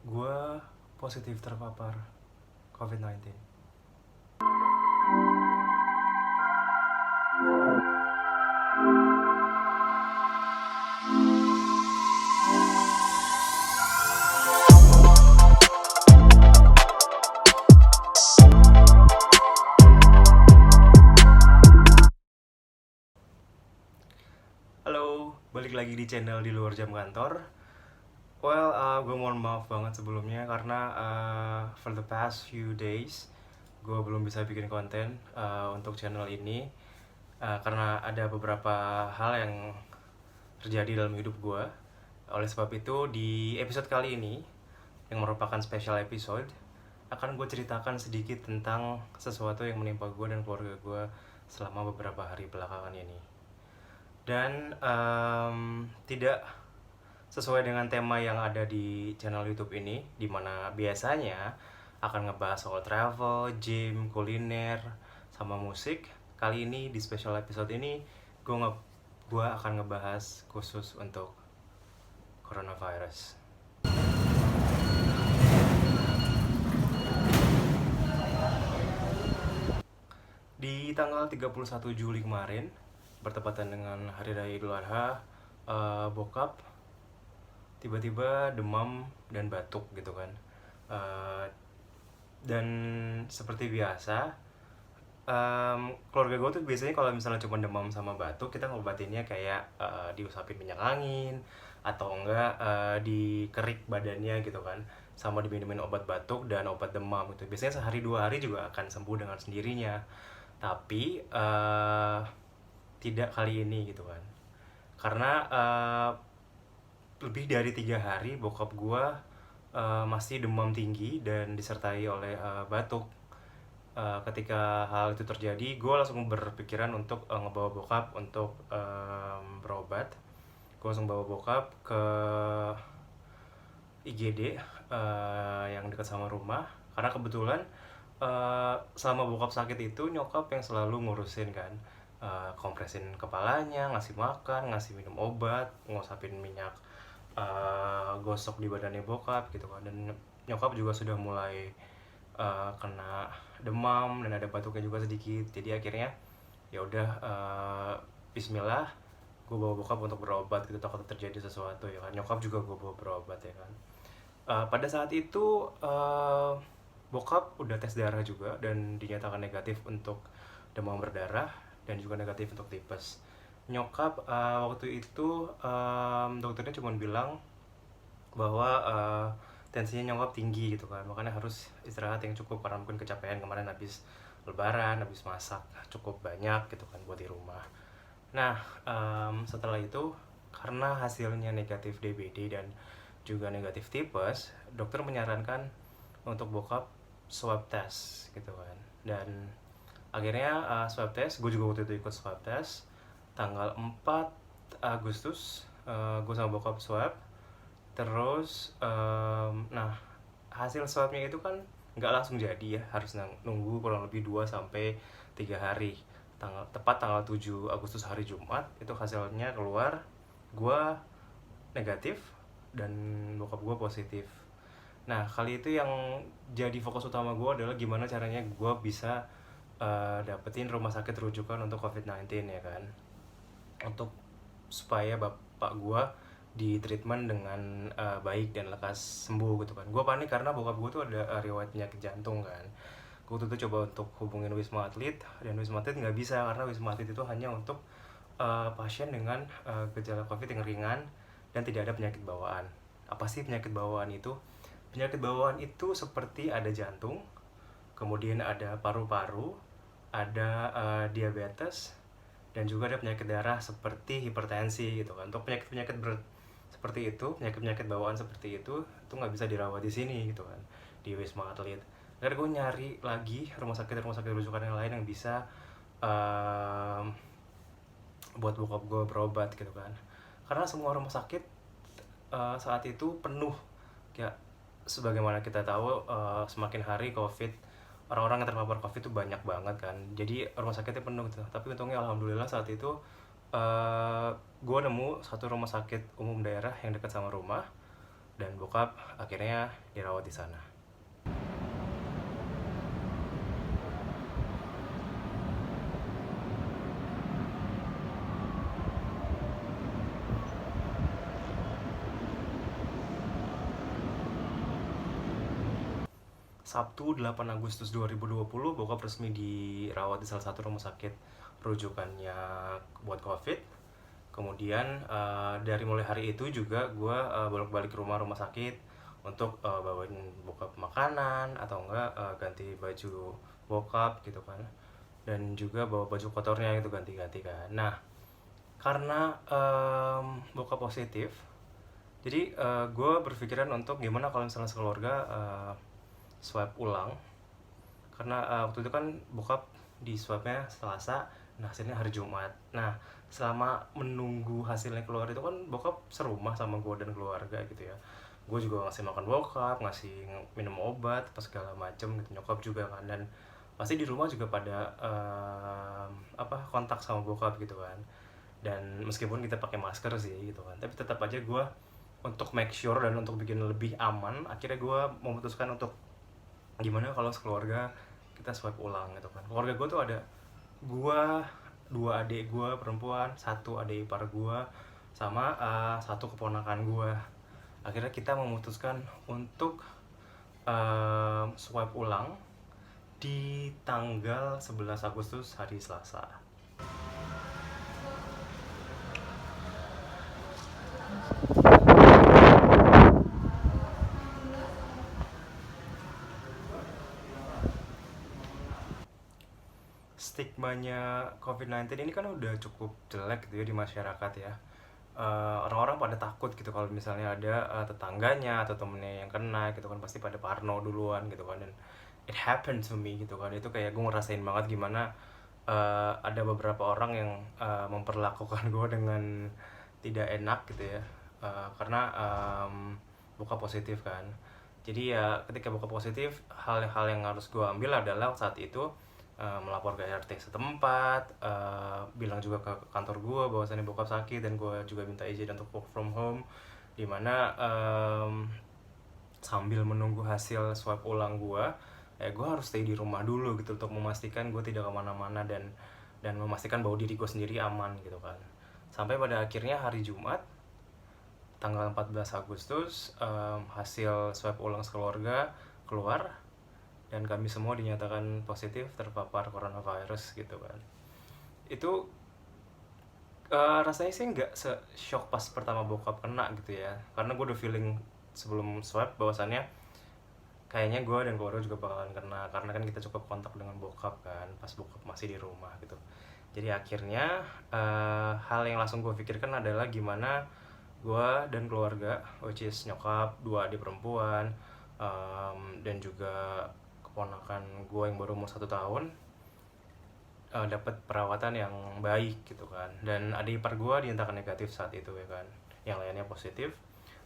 Gue positif terpapar COVID-19. Halo, balik lagi di channel di luar jam kantor. Gue mohon maaf banget sebelumnya karena for the past few days gue belum bisa bikin konten untuk channel ini karena ada beberapa hal yang terjadi dalam hidup gue. Oleh sebab itu di episode kali ini yang merupakan special episode akan gue ceritakan sedikit tentang sesuatu yang menimpa gue dan keluarga gue selama beberapa hari belakangan ini. Dan tidak sesuai dengan tema yang ada di channel YouTube ini, dimana biasanya akan ngebahas soal travel, gym, kuliner, sama musik. Kali ini di special episode ini gue akan ngebahas khusus untuk coronavirus. Di tanggal 31 Juli kemarin, bertepatan dengan Hari Raya Idul Adha, bokap tiba-tiba demam dan batuk gitu kan. Dan seperti biasa, keluarga gue tuh biasanya kalau misalnya cuma demam sama batuk, kita ngobatinnya kayak diusapin minyak angin atau enggak dikerik badannya gitu kan, sama diminumin obat batuk dan obat demam gitu. Biasanya sehari 2 hari juga akan sembuh dengan sendirinya. Tapi tidak kali ini gitu kan, karena lebih dari 3 hari bokap gue masih demam tinggi dan disertai oleh batuk. Ketika hal itu terjadi, gue langsung berpikiran untuk ngebawa bokap untuk berobat. Gue langsung bawa bokap ke IGD yang dekat sama rumah, karena kebetulan selama bokap sakit itu nyokap yang selalu ngurusin kan, kompresin kepalanya, ngasih makan, ngasih minum obat, ngusapin minyak gosok di badannya bokap gitu kan. Dan nyokap juga sudah mulai kena demam dan ada batuknya juga sedikit. Jadi akhirnya ya udah, Bismillah, gue bawa bokap untuk berobat gitu, takut terjadi sesuatu ya kan. Nyokap juga gue bawa berobat ya kan. Pada saat itu bokap udah tes darah juga dan dinyatakan negatif untuk demam berdarah dan juga negatif untuk tipes. Nyokap waktu itu dokternya cuma bilang bahwa tensinya nyokap tinggi gitu kan, makanya harus istirahat yang cukup karena mungkin kecapean kemarin habis lebaran, habis masak cukup banyak gitu kan buat di rumah. Nah, setelah itu karena hasilnya negatif DBD dan juga negatif tipes, dokter menyarankan untuk bokap swab test gitu kan. Dan akhirnya swab test, gue juga waktu itu ikut swab test tanggal 4 Agustus. Gue sama bokap swab. Terus nah, hasil swabnya itu kan nggak langsung jadi ya, harus nunggu kurang lebih 2 sampai 3 hari. Tepat tanggal 7 Agustus hari Jumat itu hasilnya keluar, gue negatif dan bokap gue positif. Nah, kali itu yang jadi fokus utama gue adalah gimana caranya gue bisa dapetin rumah sakit rujukan untuk COVID-19 ya kan, untuk supaya bapak gue di treatment dengan baik dan lekas sembuh gitu kan. Gue panik karena bokap gue tuh ada riwayat penyakit jantung kan. Gue tuh coba untuk hubungin Wisma Atlet, dan Wisma Atlet nggak bisa karena Wisma Atlet itu hanya untuk pasien dengan gejala COVID yang ringan dan tidak ada penyakit bawaan. Apa sih penyakit bawaan itu? Penyakit bawaan itu seperti ada jantung, kemudian ada paru-paru, ada diabetes, dan juga ada penyakit darah seperti hipertensi gitu kan. Untuk penyakit-penyakit seperti itu, penyakit-penyakit bawaan seperti itu nggak bisa dirawat di sini gitu kan, di Wisma Atlet. Akhirnya gue nyari lagi rumah sakit rujukan yang lain yang bisa buat bokap gue berobat gitu kan. Karena semua rumah sakit saat itu penuh ya. Sebagaimana kita tahu, semakin hari COVID, orang-orang yang terpapar COVID itu banyak banget kan. Jadi rumah sakitnya penuh gitu. Tapi untungnya alhamdulillah saat itu gue nemu satu rumah sakit umum daerah yang dekat sama rumah. dan bokap akhirnya dirawat di sana. Sabtu 8 Agustus 2020 bokap resmi dirawat di salah satu rumah sakit rujukannya buat COVID. Kemudian dari mulai hari itu juga gue bolak-balik ke rumah sakit untuk bawain bokap makanan atau enggak ganti baju bokap gitu kan, dan juga bawa baju kotornya itu ganti-ganti kan. Nah, karena bokap positif, jadi gue berpikiran untuk gimana kalau misalnya sekeluarga swab ulang, karena waktu itu kan bokap di swabnya Selasa, nah hasilnya hari Jumat. Nah, selama menunggu hasilnya keluar itu kan bokap serumah sama gue dan keluarga gitu ya. Gue juga ngasih makan bokap, ngasih minum obat apa segala macem gitu, nyokap juga kan. Dan pasti di rumah juga pada kontak sama bokap gitu kan. Dan meskipun kita pakai masker sih gitu kan, tapi tetap aja gue untuk make sure dan untuk bikin lebih aman, akhirnya gue memutuskan untuk gimana kalau sekeluarga kita swipe ulang gitu kan. Keluarga gue tuh ada gue, dua adik gue perempuan, satu adik ipar gue, sama satu keponakan gue. Akhirnya kita memutuskan untuk swipe ulang di tanggal 11 Agustus hari Selasa. Stigmanya COVID-19 ini kan udah cukup jelek gitu ya di masyarakat ya. Orang-orang pada takut gitu kalau misalnya ada tetangganya atau temennya yang kena gitu kan, pasti pada parno duluan gitu kan. Dan it happened to me gitu kan, itu kayak gue ngerasain banget gimana ada beberapa orang yang memperlakukan gue dengan tidak enak gitu ya, karena buka positif kan. Jadi ya ketika buka positif, hal-hal yang harus gue ambil adalah saat itu melapor ke RT setempat, bilang juga ke kantor gue bahwasannya bokap sakit, dan gue juga minta izin untuk work from home, dimana sambil menunggu hasil swab ulang gue harus stay di rumah dulu gitu untuk memastikan gue tidak kemana-mana dan memastikan bahwa diri gue sendiri aman gitu kan. Sampai pada akhirnya hari Jumat tanggal 14 Agustus hasil swab ulang sekeluarga keluar, dan kami semua dinyatakan positif terpapar coronavirus gitu kan. Itu rasanya sih nggak se-shock pas pertama bokap kena gitu ya, karena gue udah feeling sebelum swab bahwasannya kayaknya gue dan keluarga juga bakalan kena, karena kan kita cukup kontak dengan bokap kan pas bokap masih di rumah gitu. Jadi akhirnya hal yang langsung gue pikirkan adalah gimana gue dan keluarga, which is nyokap, dua adik perempuan, dan juga keponakan gue yang baru umur 1 tahun dapat perawatan yang baik gitu kan. Dan adik ipar gue dinyatakan negatif saat itu ya kan, yang lainnya positif.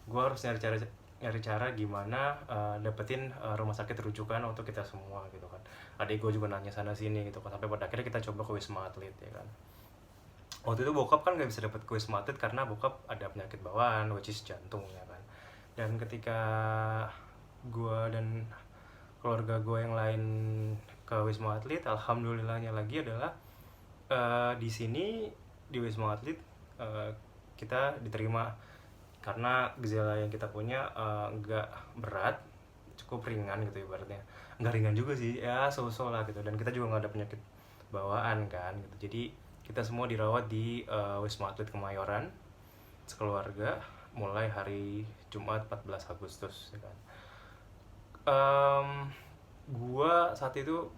Gue harus nyari cara gimana dapetin rumah sakit rujukan untuk kita semua gitu kan. Adik gue juga nanya sana sini gitu kan, sampai pada akhirnya kita coba ke Wisma Atlet ya kan. Waktu itu bokap kan gak bisa dapet ke Wisma Atlet karena bokap ada penyakit bawaan, which is jantung ya kan. Dan ketika gue dan keluarga gue yang lain ke Wisma Atlet, alhamdulillahnya lagi adalah di sini di Wisma Atlet kita diterima karena gejala yang kita punya nggak berat, cukup ringan gitu ibaratnya. Nggak ringan juga sih ya, so-so lah gitu, dan kita juga nggak ada penyakit bawaan kan gitu. Jadi kita semua dirawat di Wisma Atlet Kemayoran sekeluarga mulai hari Jumat 14 Agustus ya kan. Gua saat itu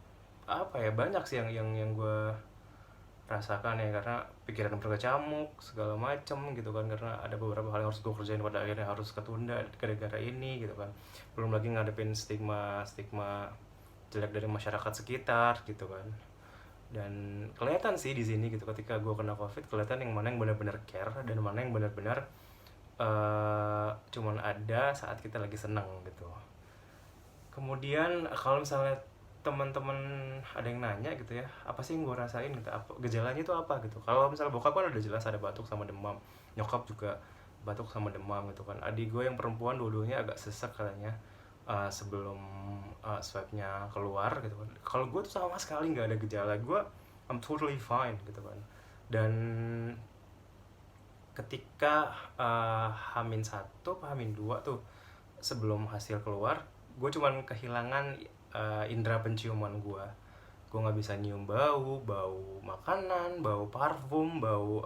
banyak sih yang gue rasakan ya, karena pikiran berkecamuk segala macem gitu kan, karena ada beberapa hal yang harus gue kerjain pada akhirnya harus ketunda gara-gara ini gitu kan. Belum lagi ngadepin stigma jelek dari masyarakat sekitar gitu kan. Dan kelihatan sih di sini gitu, ketika gue kena COVID kelihatan yang mana yang benar-benar care dan mana yang benar-benar cuman ada saat kita lagi seneng gitu. Kemudian kalau misalnya teman-teman ada yang nanya gitu ya, apa sih yang gue rasain gitu, apa gejalanya itu apa gitu. Kalau misalnya bokap kan udah jelas ada batuk sama demam, nyokap juga batuk sama demam gitu kan. Adik gue yang perempuan dua-duanya agak sesek katanya sebelum swabnya keluar gitu kan. Kalau gue tuh sama sekali nggak ada gejala, gue I'm totally fine gitu kan. Dan ketika Hamin 1 apa Hamin 2 tuh sebelum hasil keluar, gue cuman kehilangan indera penciuman gue nggak bisa nyium bau makanan, bau parfum, bau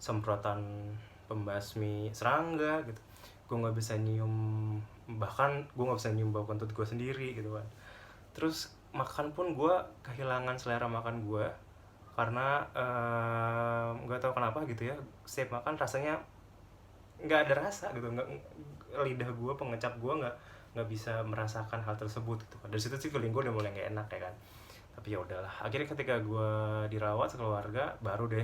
semprotan pembasmi serangga gitu. Gue nggak bisa nyium, bahkan gue nggak bisa nyium bau kentut gue sendiri gitu kan. Terus makan pun gue kehilangan selera makan gue karena nggak tahu kenapa gitu ya, setiap makan rasanya nggak ada rasa gitu, nggak, lidah gue, pengecap gue nggak bisa merasakan hal tersebut gitu kan. Dari situ sih feeling gue udah mulai nggak enak ya kan. Tapi ya udahlah, akhirnya ketika gue dirawat sekeluarga baru deh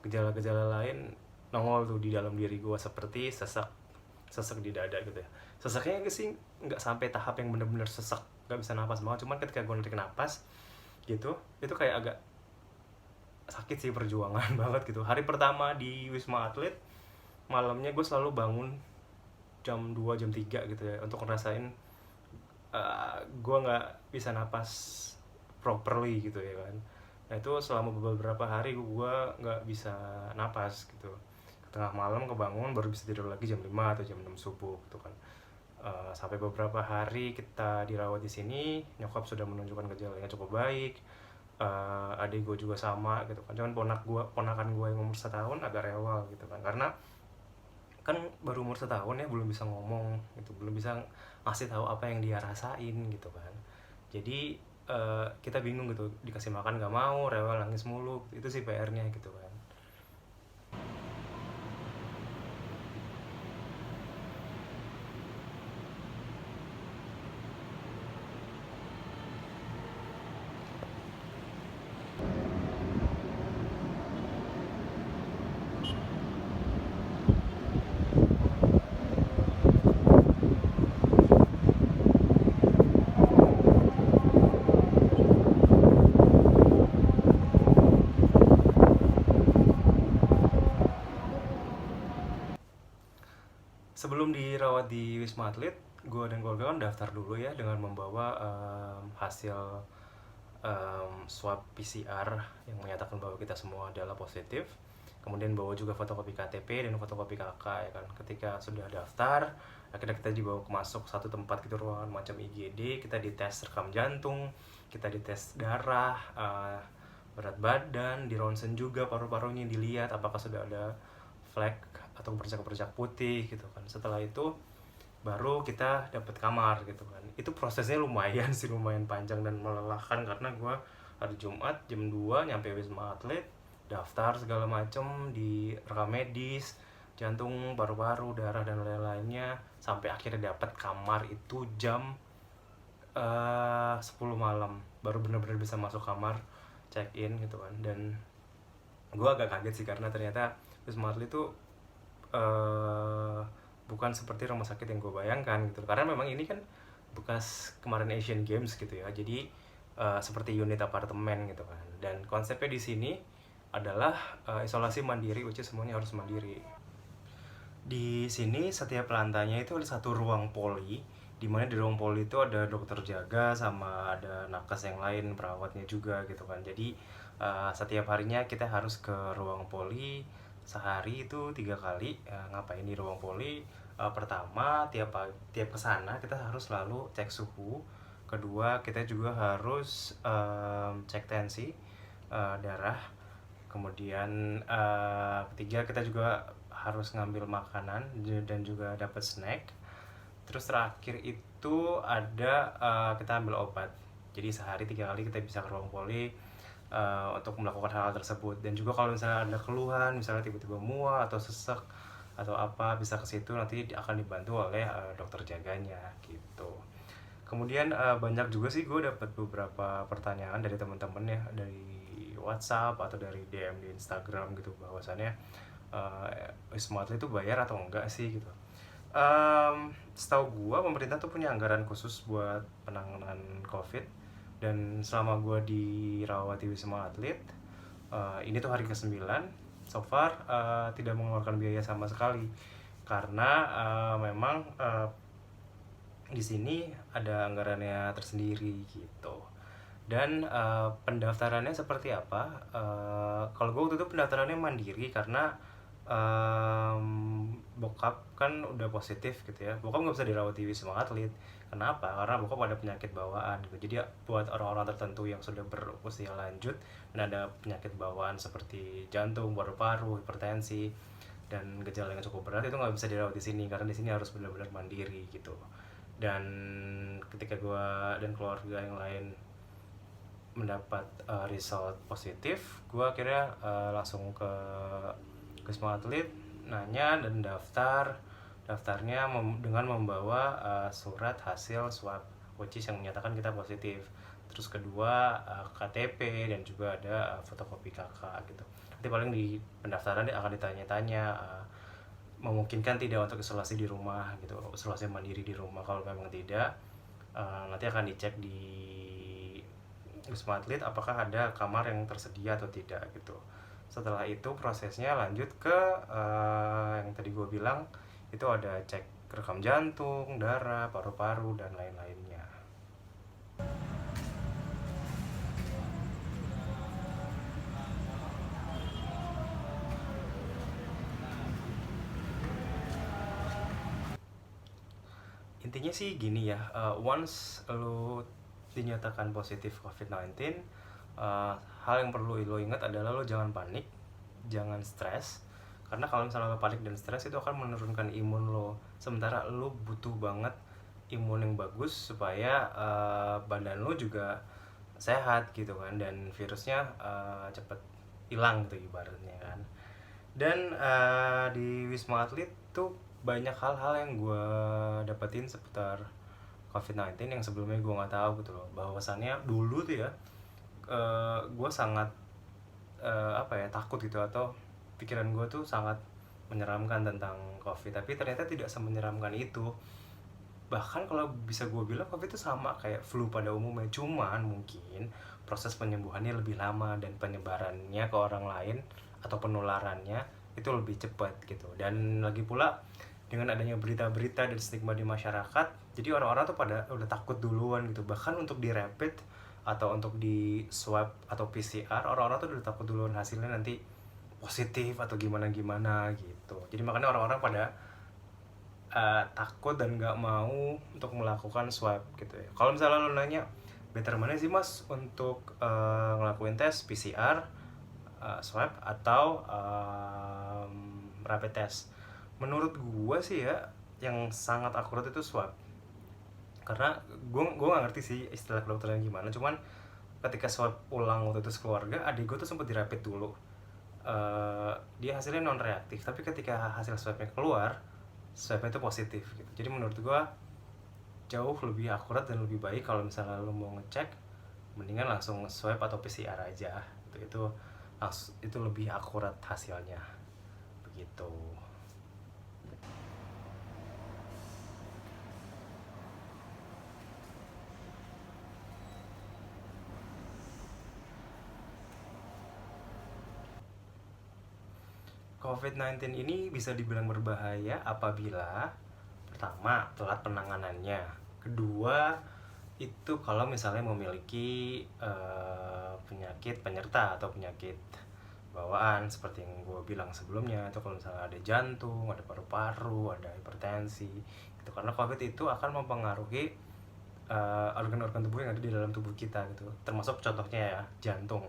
gejala-gejala lain nongol tuh di dalam diri gue, seperti sesek di dada gitu ya. Seseknya sih nggak sampai tahap yang bener-bener sesek nggak bisa napas banget, cuman ketika gue narik napas gitu itu kayak agak sakit sih, perjuangan banget gitu. Hari pertama di Wisma Atlet malamnya gue selalu bangun jam 2 jam 3 gitu ya untuk ngerasain gue nggak bisa napas properly gitu ya kan. Nah itu selama beberapa hari gue nggak bisa napas gitu. Tengah malam kebangun baru bisa tidur lagi jam 5 atau jam 6 subuh gitu kan. Sampai beberapa hari kita dirawat di sini, nyokap sudah menunjukkan gejalanya cukup baik. Adik gue juga sama gitu kan. Cuman ponakan gue yang umur 1 tahun agak rewel gitu kan, karena kan baru umur 1 tahun ya, belum bisa ngomong gitu, belum bisa ngasih tahu apa yang dia rasain gitu kan. Jadi kita bingung gitu, dikasih makan nggak mau, rewel, nangis mulu, itu sih PR-nya gitu kan. Sebelum dirawat di Wisma Atlet, gue dan keluarga kan daftar dulu ya dengan membawa hasil swab PCR yang menyatakan bahwa kita semua adalah positif. Kemudian bawa juga fotokopi KTP dan fotokopi KK ya kan. Ketika sudah daftar, akhirnya kita dibawa masuk satu tempat gitu, ruangan macam IGD. Kita dites rekam jantung, kita dites darah, berat badan, di ronsen juga paru-parunya dilihat apakah sudah ada flek atau bercak-bercak putih gitu kan. Setelah itu baru kita dapat kamar gitu kan. Itu prosesnya lumayan sih, lumayan panjang dan melelahkan karena gue hari Jumat jam 2 nyampe Wisma Atlet, daftar segala macem, di rekam medis, jantung, paru-paru, darah dan lain-lainnya, sampai akhirnya dapat kamar itu jam 10 malam baru benar-benar bisa masuk kamar, check in gitu kan. Dan gue agak kaget sih karena ternyata Wisma Atlet itu bukan seperti rumah sakit yang gue bayangkan gitu, karena memang ini kan bekas kemarin Asian Games gitu ya, jadi seperti unit apartemen gitu kan. Dan konsepnya di sini adalah isolasi mandiri, which is semuanya harus mandiri. Di sini setiap lantainya itu ada satu ruang poli, di mana di ruang poli itu ada dokter jaga sama ada nakes yang lain, perawatnya juga gitu kan. Jadi setiap harinya kita harus ke ruang poli, sehari itu 3 kali. Ngapain di ruang poli? Pertama, tiap kesana kita harus selalu cek suhu. Kedua, kita juga harus cek tensi darah. Kemudian ketiga, kita juga harus ngambil makanan dan juga dapat snack. Terus terakhir itu ada kita ambil obat. Jadi sehari 3 kali kita bisa ke ruang poli untuk melakukan hal tersebut. Dan juga kalau misalnya ada keluhan, misalnya tiba-tiba mual atau sesek atau apa, bisa ke situ, nanti akan dibantu oleh dokter jaganya gitu. Kemudian banyak juga sih gue dapat beberapa pertanyaan dari teman-teman ya, dari WhatsApp atau dari DM di Instagram gitu, bahwasannya Wisma Atlet itu bayar atau enggak sih gitu. Setahu gue pemerintah tuh punya anggaran khusus buat penanganan COVID. Dan selama gue dirawat di Wisma Atlet, ini tuh hari ke-9, so far tidak mengeluarkan biaya sama sekali. karena memang di sini ada anggarannya tersendiri gitu. Dan pendaftarannya seperti apa? Kalau gue waktu itu pendaftarannya mandiri karena bokap kan udah positif gitu ya. Bokap nggak bisa dirawat di Wisma Atlet. Kenapa? Karena bokap ada penyakit bawaan gitu. Jadi ya, buat orang-orang tertentu yang sudah berusia lanjut dan ada penyakit bawaan seperti jantung, paru-paru, hipertensi, dan gejala yang cukup berat itu nggak bisa dirawat di sini karena di sini harus benar-benar mandiri gitu. Dan ketika gue dan keluarga yang lain mendapat result positif, gue akhirnya langsung ke Wisma Atlet nanya dan daftarnya dengan membawa surat hasil swab which is yang menyatakan kita positif. Terus kedua KTP dan juga ada fotokopi kakak gitu. Nanti paling di pendaftaran akan ditanya-tanya memungkinkan tidak untuk isolasi di rumah gitu, isolasi mandiri di rumah. Kalau memang tidak, nanti akan dicek di Wisma Atlet apakah ada kamar yang tersedia atau tidak gitu. Setelah itu prosesnya lanjut ke yang tadi gue bilang, itu ada cek rekam jantung, darah, paru-paru, dan lain-lainnya. Intinya sih gini ya, once lo dinyatakan positif COVID-19, hal yang perlu lo ingat adalah lo jangan panik, jangan stres. Karena kalau misalnya lo panik dan stres itu akan menurunkan imun lo. Sementara lo butuh banget imun yang bagus supaya badan lo juga sehat gitu kan, dan virusnya cepet hilang gitu ibaratnya kan. Dan di Wisma Atlet tuh banyak hal-hal yang gue dapetin seputar COVID-19 yang sebelumnya gue nggak tahu gitu loh. Bahwasannya dulu tuh ya gue sangat apa ya, takut gitu, atau pikiran gue tuh sangat menyeramkan tentang COVID. Tapi ternyata tidak semenyeramkan itu. Bahkan kalau bisa gue bilang COVID itu sama kayak flu pada umumnya, cuman mungkin proses penyembuhannya lebih lama dan penyebarannya ke orang lain atau penularannya itu lebih cepat gitu. Dan lagi pula dengan adanya berita-berita dan stigma di masyarakat, jadi orang-orang tuh pada udah takut duluan gitu. Bahkan untuk di rapid atau untuk di swab atau PCR, orang-orang tuh udah takut duluan hasilnya nanti positif atau gimana-gimana gitu. Jadi makanya orang-orang pada takut dan nggak mau untuk melakukan swab gitu ya. Kalau misalnya lo nanya better mana sih mas untuk ngelakuin tes PCR, swab atau rapid test, menurut gue sih ya yang sangat akurat itu swab. Karena gue nggak ngerti sih istilah kedokteran gimana, cuman ketika swab ulang waktu itu sekeluarga, adik gue tuh sempat dirapid dulu. Dia hasilnya non reaktif, tapi ketika hasil swabnya keluar, swabnya itu positif gitu. Jadi menurut gue jauh lebih akurat dan lebih baik kalau misalnya lo mau ngecek, mendingan langsung swab atau PCR aja gitu. Itu lebih akurat hasilnya begitu. COVID-19 ini bisa dibilang berbahaya apabila pertama telat penanganannya, kedua itu kalau misalnya memiliki penyakit penyerta atau penyakit bawaan seperti yang gue bilang sebelumnya, itu kalau misalnya ada jantung, ada paru-paru, ada hipertensi gitu. Karena COVID itu akan mempengaruhi organ-organ tubuh yang ada di dalam tubuh kita gitu, termasuk contohnya ya jantung.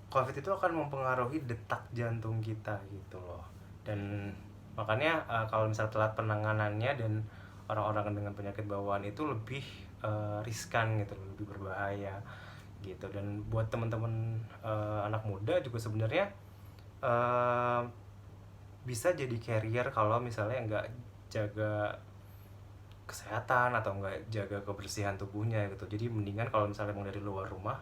COVID itu akan mempengaruhi detak jantung kita gitu loh. Dan makanya kalau misalnya telat penanganannya dan orang-orang dengan penyakit bawaan itu lebih riskan gitu, lebih berbahaya gitu. Dan buat teman-teman anak muda juga sebenarnya bisa jadi carrier kalau misalnya nggak jaga kesehatan atau nggak jaga kebersihan tubuhnya gitu. Jadi mendingan kalau misalnya mau dari luar rumah,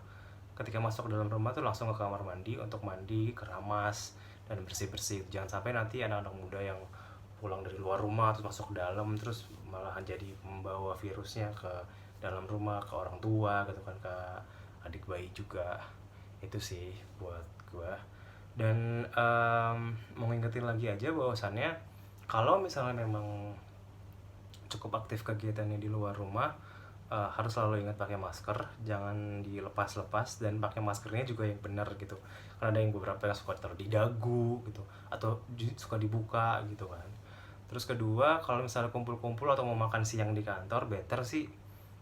ketika masuk ke dalam rumah tuh langsung ke kamar mandi untuk mandi, keramas, dan bersih-bersih. Jangan sampai nanti anak-anak muda yang pulang dari luar rumah terus masuk ke dalam, terus malahan jadi membawa virusnya ke dalam rumah, ke orang tua gitu kan, ke adik bayi juga. Itu sih buat gua. Dan mau ngingetin lagi aja bahwasannya Kalau misalnya memang cukup aktif kegiatannya di luar rumah, harus selalu ingat pakai masker, jangan dilepas-lepas, dan pakai maskernya juga yang benar gitu. Karena ada yang beberapa yang suka taruh di dagu gitu, atau suka dibuka gitu kan. Terus kedua, kalau misalnya kumpul-kumpul atau mau makan siang di kantor, better sih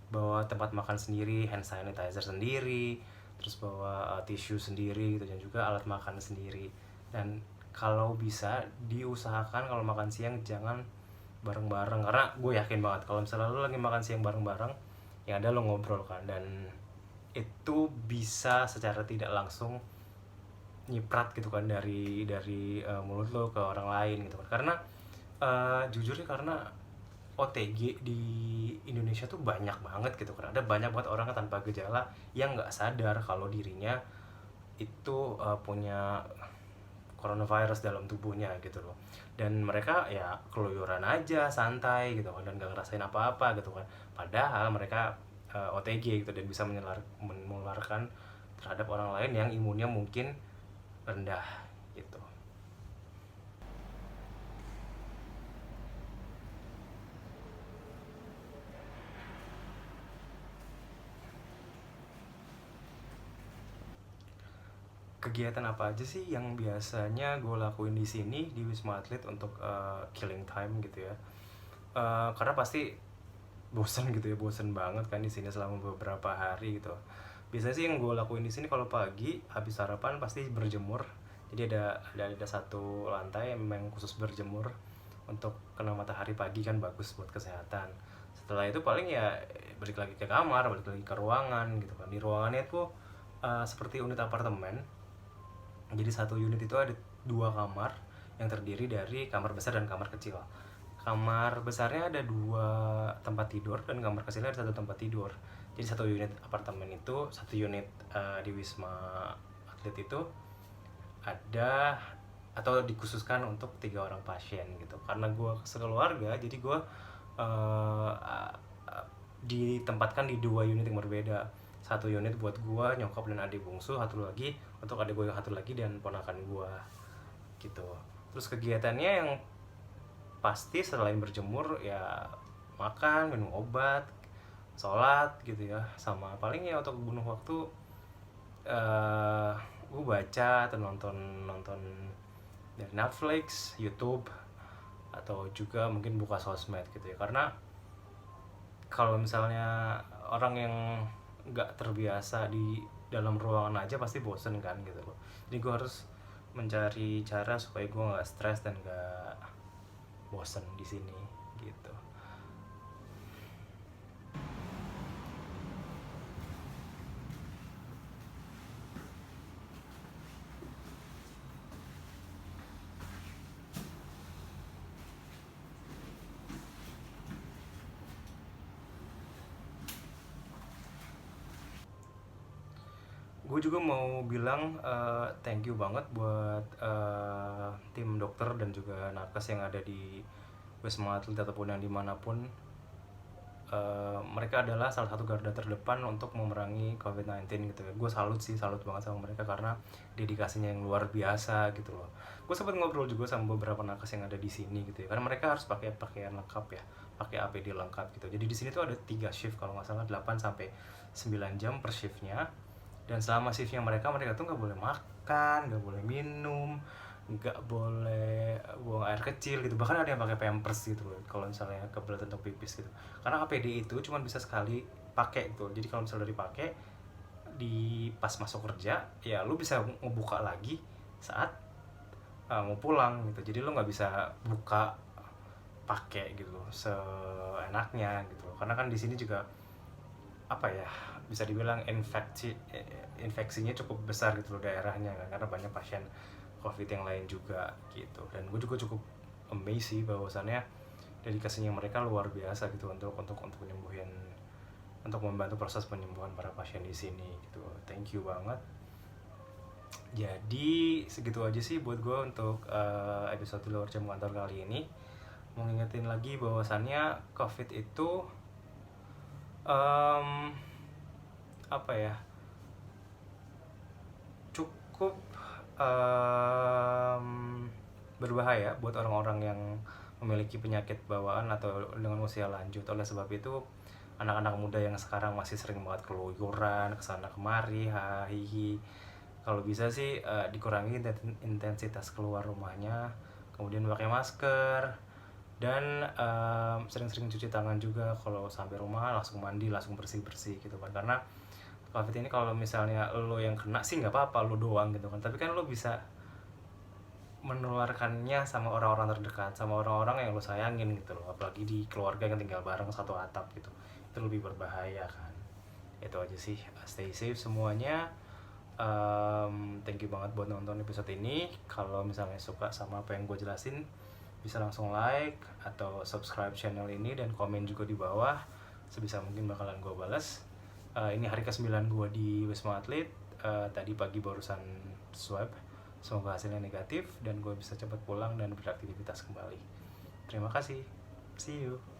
bawa tempat makan sendiri, hand sanitizer sendiri, terus bawa tisu sendiri gitu, dan juga alat makan sendiri. Dan kalau bisa diusahakan kalau makan siang jangan bareng-bareng, karena gue yakin banget kalau misalnya lo lagi makan siang bareng-bareng, yang ada lo ngobrol kan, dan itu bisa secara tidak langsung nyiprat gitu kan dari mulut lo ke orang lain gitu kan. Karena jujur ya, karena OTG di Indonesia tuh banyak banget gitu kan, ada banyak banget orang tanpa gejala yang nggak sadar kalau dirinya itu punya coronavirus dalam tubuhnya gitu loh. Dan mereka ya keluyuran aja, santai gitu kan, dan gak ngerasain apa-apa gitu kan, padahal mereka OTG gitu, dan bisa menularkan terhadap orang lain yang imunnya mungkin rendah gitu. Kegiatan apa aja sih yang biasanya gue lakuin di sini di Wisma Atlet untuk killing time gitu ya? Karena pasti bosen gitu ya, bosen banget kan di sini selama beberapa hari gitu. Biasanya sih yang gue lakuin di sini kalau pagi habis sarapan pasti berjemur. Jadi ada satu lantai yang memang khusus berjemur untuk kena matahari pagi, kan bagus buat kesehatan. Setelah itu paling ya balik lagi ke kamar, balik lagi ke ruangan gitu kan. Di ruangannya tuh seperti unit apartemen. Jadi satu unit itu ada dua kamar yang terdiri dari kamar besar dan kamar kecil. Kamar besarnya ada dua tempat tidur, dan kamar kecilnya ada satu tempat tidur. Jadi satu unit apartemen itu, satu unit di Wisma Atlet itu ada atau dikhususkan untuk 3 orang pasien gitu. Karena gue sekeluarga, jadi gue uh, ditempatkan di dua unit yang berbeda. Satu unit buat gue, nyokap dan adik bungsu, satu lagi untuk adik gue yang satu lagi dan ponakan gue gitu. Terus kegiatannya yang pasti selain berjemur ya makan, minum obat, sholat gitu ya, sama paling ya untuk bunuh waktu uh, gue baca atau nonton nonton dari Netflix, YouTube, atau juga mungkin buka sosmed gitu ya. Karena kalau misalnya orang yang nggak terbiasa di dalam ruangan aja pasti bosen kan gitu loh. Jadi gue harus mencari cara supaya gue nggak stres dan nggak bosen di sini gitu. Gue juga mau bilang thank you banget buat tim dokter dan juga nakes yang ada di Wisma Atlet ataupun yang dimanapun. Mereka adalah salah satu garda terdepan untuk memerangi COVID-19 gitu ya. Gue salut banget sama mereka karena dedikasinya yang luar biasa gitu loh. Gue sempat ngobrol juga sama beberapa nakes yang ada di sini gitu ya, karena mereka harus pakai pakaian lengkap ya, pakai APD lengkap gitu. Jadi di sini tuh ada 3 shift kalau nggak salah, 8 sampai 9 jam per shiftnya. Dan selama shiftnya mereka tuh nggak boleh makan, nggak boleh minum, nggak boleh buang air kecil gitu. Bahkan ada yang pakai pampers gitu loh kalau misalnya kebelet untuk pipis gitu. Karena APD itu cuma bisa sekali pakai gitu. Jadi kalau misalnya udah dipakai di pas masuk kerja, ya lu bisa ngebuka lagi saat mau pulang gitu. Jadi lu nggak bisa buka pakai gitu seenaknya gitu. Karena kan di sini juga apa ya, bisa dibilang infeksinya cukup besar gitu loh daerahnya kan, karena banyak pasien COVID yang lain juga gitu. Dan gue juga cukup amazed sih bahwasannya dedikasinya mereka luar biasa gitu untuk penyembuhan, untuk membantu proses penyembuhan para pasien di sini gitu. Thank you banget. Jadi segitu aja sih buat gue untuk episode luar jam kantor kali ini. Mau ngingetin lagi bahwasannya COVID itu um, apa ya, cukup berbahaya buat orang-orang yang memiliki penyakit bawaan atau dengan usia lanjut. Oleh sebab itu, anak-anak muda yang sekarang masih sering banget keluyuran kesana kemari, hahihi. Kalau bisa sih dikurangi intensitas keluar rumahnya, kemudian pakai masker, dan sering-sering cuci tangan juga. Kalau sampai rumah langsung mandi, langsung bersih-bersih gitu kan. Karena COVID ini kalau misalnya lo yang kena sih nggak apa-apa, lo doang gitu kan. Tapi kan lo bisa menularkannya sama orang-orang terdekat, sama orang-orang yang lo sayangin gitu loh. Apalagi di keluarga yang tinggal bareng satu atap gitu. Itu lebih berbahaya kan. Itu aja sih. Stay safe semuanya. Thank you banget buat nonton episode ini. Kalau misalnya suka sama apa yang gue jelasin, bisa langsung like atau subscribe channel ini dan komen juga di bawah. Sebisa mungkin bakalan gue balas. Ini hari ke-9 gue di Wisma Atlet. Tadi pagi barusan swab. Semoga hasilnya negatif dan gue bisa cepat pulang dan beraktivitas kembali. Terima kasih. See you.